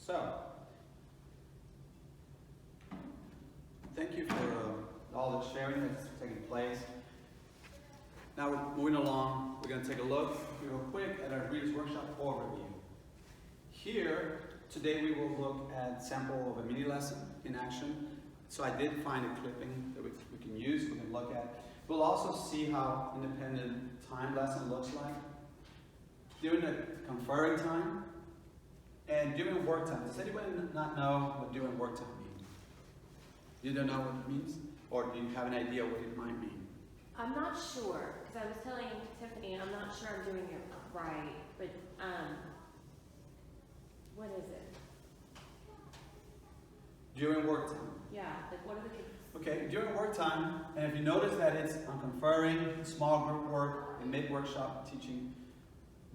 So, thank you for all the sharing that's taking place. Now we're moving along. We're going to take a look real quick at our Readers Workshop overview. Here, today we will look at sample of a mini lesson in action. So I did find a clipping that we can use, we can look at. We'll also see how independent time lesson looks like. During the conferring time and during work time. Does anyone not know what during work time means? You don't know what it means? Or do you have an idea what it might mean? I'm not sure, because I was telling Tiffany, I'm not sure I'm doing it right, but what is it? During work time. Yeah, like what are the kids? Okay, during work time, and if you notice that it's on conferring, small group work, and mid-workshop teaching,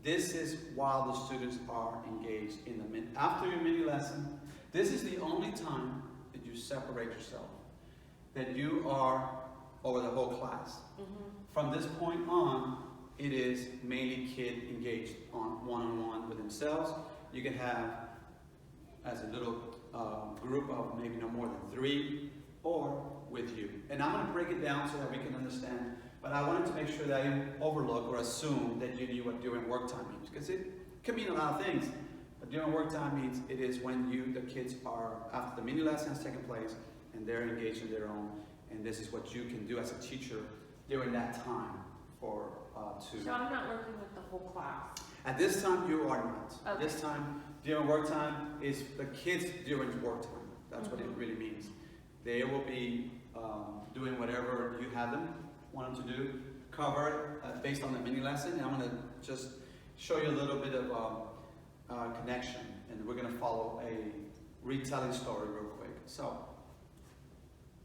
this is while the students are engaged in the after your mini lesson. This is the only time that you separate yourself, that you are over the whole class. Mm-hmm. From this point on, it is mainly kid engaged on one-on-one with themselves. You can have as a little group of maybe no more than 3 or with you. And I'm going to break it down so that we can understand, but I wanted to make sure that I didn't overlook or assume that you knew what during work time means, because it can mean a lot of things. But during work time means it is when the kids are, after the mini lesson has taken place, and they're engaged in their own, and this is what you can do as a teacher during that time for So I'm not working with the whole class. At this time, you are not. Okay. This time, during work time, is the kids during work time. That's what it really means. They will be doing whatever you have them, want them to do, cover based on the mini lesson. And I'm going to just show you a little bit of connection. And we're going to follow a retelling story real quick. So,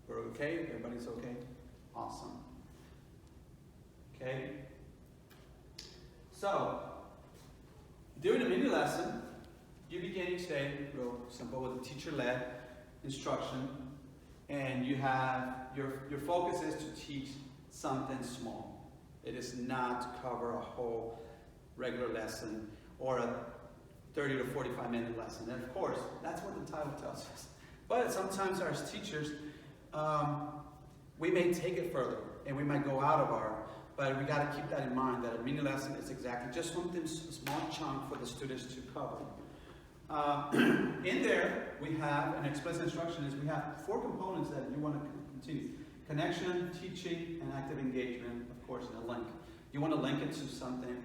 we're okay? Everybody's okay? Awesome. Okay. So, during the mini lesson, you begin each day real simple with a teacher-led instruction, and you have your focus is to teach something small. It is not to cover a whole regular lesson or a 30 to 45-minute lesson. And of course, that's what the title tells us. But sometimes as teachers, we may take it further, and we might go out of our. But we got to keep that in mind, that a mini lesson is exactly just something, a small chunk for the students to cover. In there, we have an explicit instruction is we have 4 components that you want to continue. Connection, teaching, and active engagement, of course, and a link. You want to link it to something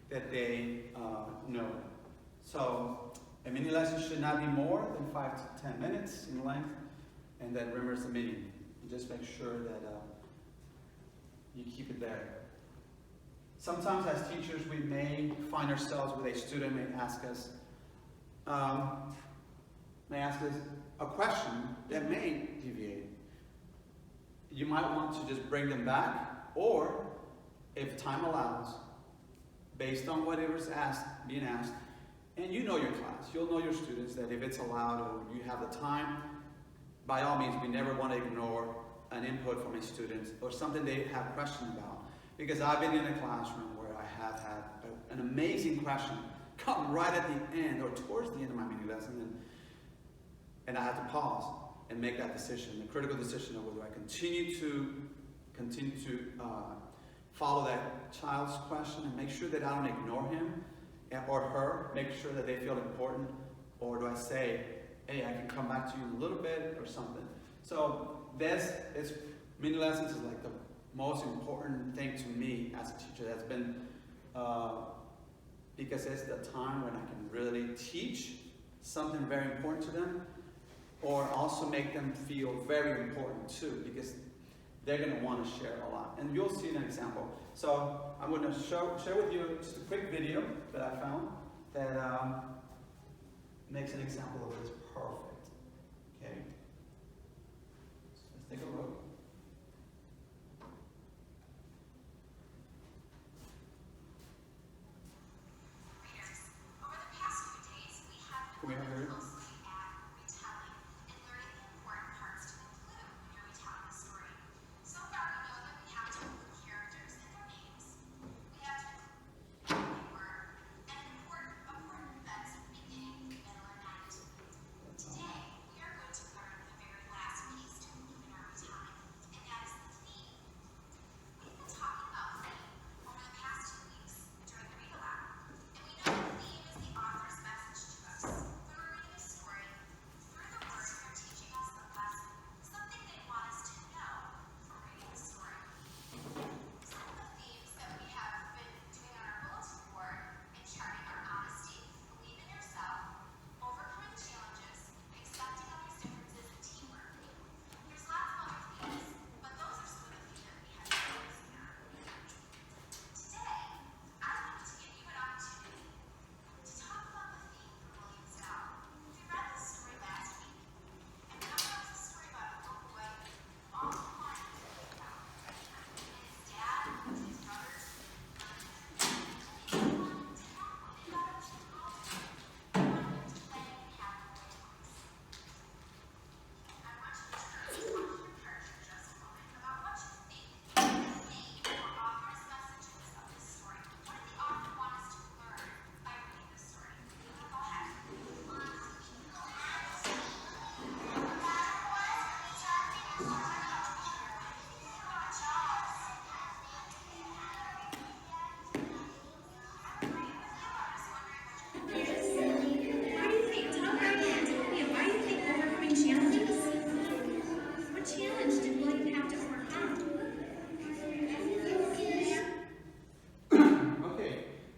that they know. So a mini lesson should not be more than 5 to 10 minutes in length, and then remember the meaning. Just make sure that you keep it there. Sometimes as teachers, we may find ourselves with a student may ask us a question that may deviate. You might want to just bring them back, or if time allows, based on whatever is being asked, and you know your class, you'll know your students, that if it's allowed or you have the time, by all means, we never want to ignore an input from a student or something they have questions about. Because I've been in a classroom where I have had an amazing question come right at the end or towards the end of my mini lesson, and I had to pause and make that decision, the critical decision of whether I continue to follow that child's question and make sure that I don't ignore him or her, make sure that they feel important, or do I say, hey, I can come back to you in a little bit or something. So mini lessons is like the most important thing to me as a teacher. That's been, because it's the time when I can really teach something very important to them, or also make them feel very important too, because they're going to want to share a lot. And you'll see an example. So I'm going to share with you just a quick video that I found that makes an example of this perfect. Okay. Let's take a look. Can we hear it?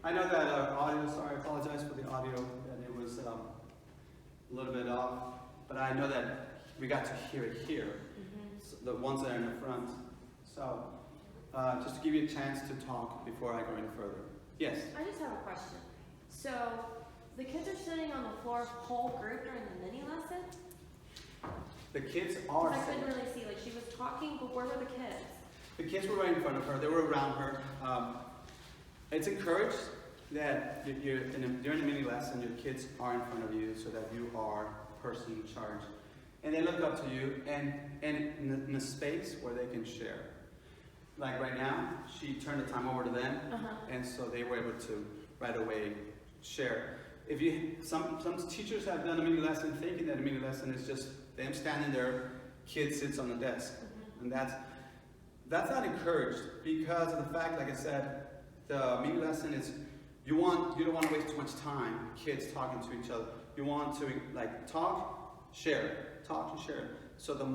I know that audio, sorry, I apologize for the audio, that it was a little bit off, but I know that we got to hear it here, so the ones that are in the front. So, just to give you a chance to talk before I go any further. Yes? I just have a question. So, the kids are sitting on the floor, whole group during the mini lesson? The kids are 'Cause I couldn't sitting. really see, like she was talking, but where were the kids? The kids were right in front of her, they were around her. It's encouraged that during the mini lesson, your kids are in front of you so that you are the person in charge. And they look up to you and in a space where they can share. Like right now, she turned the time over to them, and so they were able to right away share. If you, some teachers have done a mini lesson thinking that a mini lesson is just them standing there, kid sits on the desk. And that's not encouraged because of the fact, like I said, the mini lesson is, you don't want to waste too much time, kids talking to each other. You want to like talk, share, talk and share. So the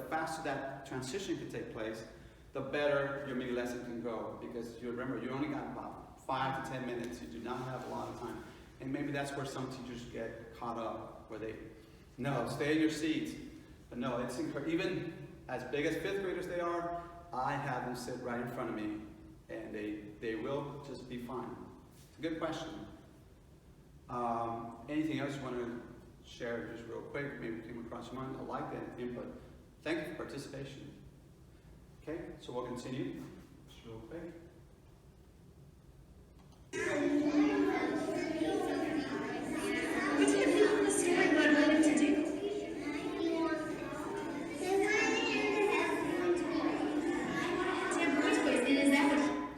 faster that transition can take place, the better your mini lesson can go. Because you remember, you only got about 5 to 10 minutes. You do not have a lot of time. And maybe that's where some teachers get caught up, where they, no, stay in your seats. But no, it's even as big as 5th graders they are, I have them sit right in front of me, and they will just be fine. It's a good question. Anything else you want to share just real quick? Maybe came across your mind. I like that input. Thank you for participation. Okay, so we'll continue just real quick.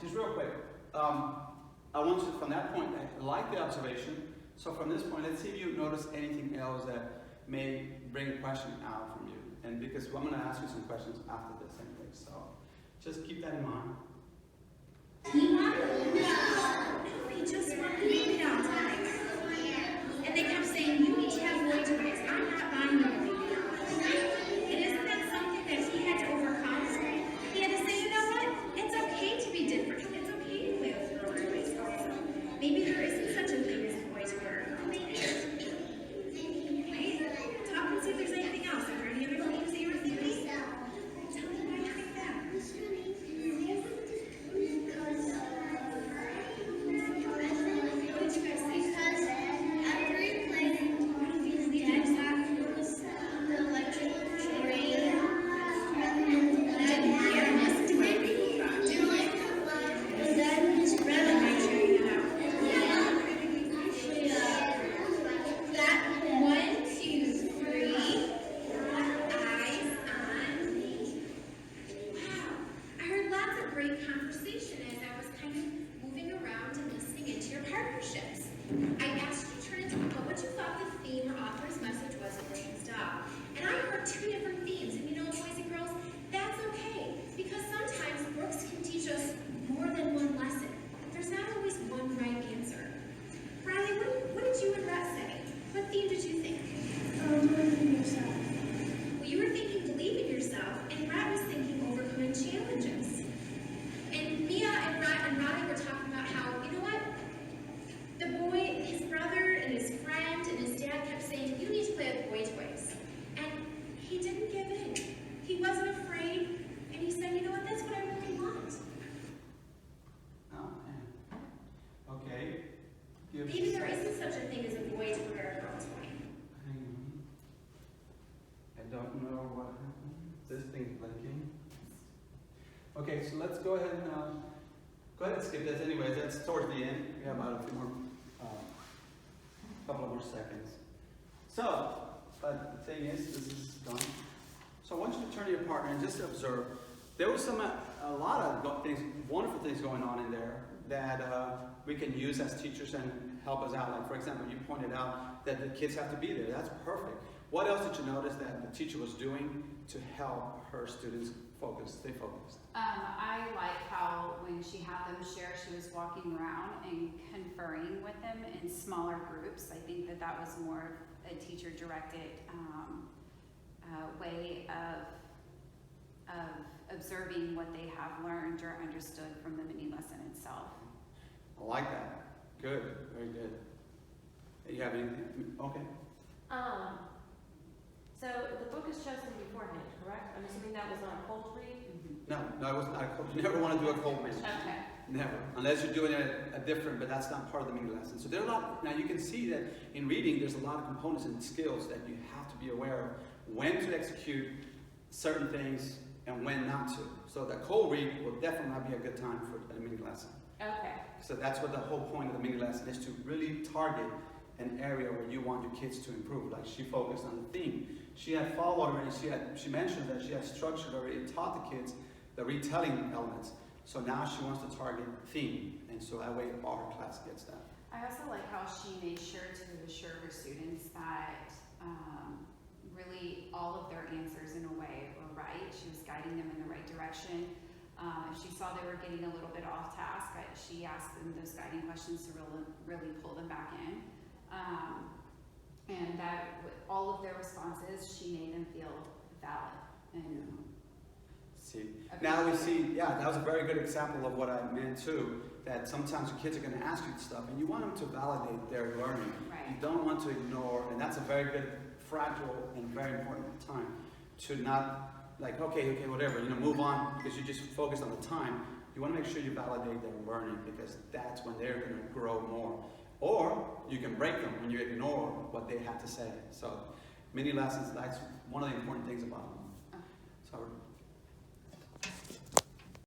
Just real quick. I want you to, from that point, I like the observation. So from this point, let's see if you notice anything else that may bring a question out from you. And because I'm going to ask you some questions after this anyway, so just keep that in mind. They just want to leave it all time. And they kept saying, you need to have boy toys. I'm not buying them. And isn't that something that he had to overcome? He had to say, you know what? It's okay to be different. It's okay to play with girl toys. Maybe there isn't such a thing as a boy toy. Maybe. Right? Talk and see if there's anything else. Are there any other things that you were thinking? Tell me why you think that. Maybe there isn't such a thing as a boy toy or a girl toy. Hang on. I don't know what happened. This thing's blinking. Okay, so let's go ahead and skip this anyways. That's towards the end. We have about a few more, couple of more seconds. So, but the thing is, this is gone. So I want you to turn to your partner and just observe. There was a lot of things, wonderful things going on in there that we can use as teachers and help us out. Like, for example, you pointed out that the kids have to be there. That's perfect. What else did you notice that the teacher was doing to help her students stay focused? I like how when she had them share, she was walking around and conferring with them in smaller groups. I think that was more a teacher-directed way of observing what they have learned or understood from the mini lesson itself. I like that. Good, very good. You have anything? Okay. So the book is chosen beforehand, correct? I'm assuming that was on a cold read? No, I wasn't. You never want to do a cold read. Okay. Never, unless you're doing a different, but that's not part of the mini lesson. So there are a lot. Now you can see that in reading, there's a lot of components and skills that you have to be aware of when to execute certain things and when not to. So the cold read will definitely not be a good time for a mini lesson. Okay. So that's what the whole point of the mini lesson is, to really target an area where you want your kids to improve. Like she focused on the theme. She had followed already. She mentioned that she had structured already and taught the kids the retelling elements. So now she wants to target theme, and so that way our class gets that. I also like how she made sure to assure her students that really all of their answers in a way were right. She was guiding them in the right direction. If she saw they were getting a little bit off task, she asked them those guiding questions to really pull them back in. And that with all of their responses, she made them feel valid. And See, now we see, yeah, that was a very good example of what I meant too, that sometimes your kids are going to ask you stuff and you want them to validate their learning. Right. You don't want to ignore, and that's a very good, fragile, and very important time to not, like, okay, whatever, move on because you just focus on the time. You want to make sure you validate their learning because that's when they're going to grow more. Or you can break them when you ignore what they have to say. So mini lessons, that's one of the important things about them. So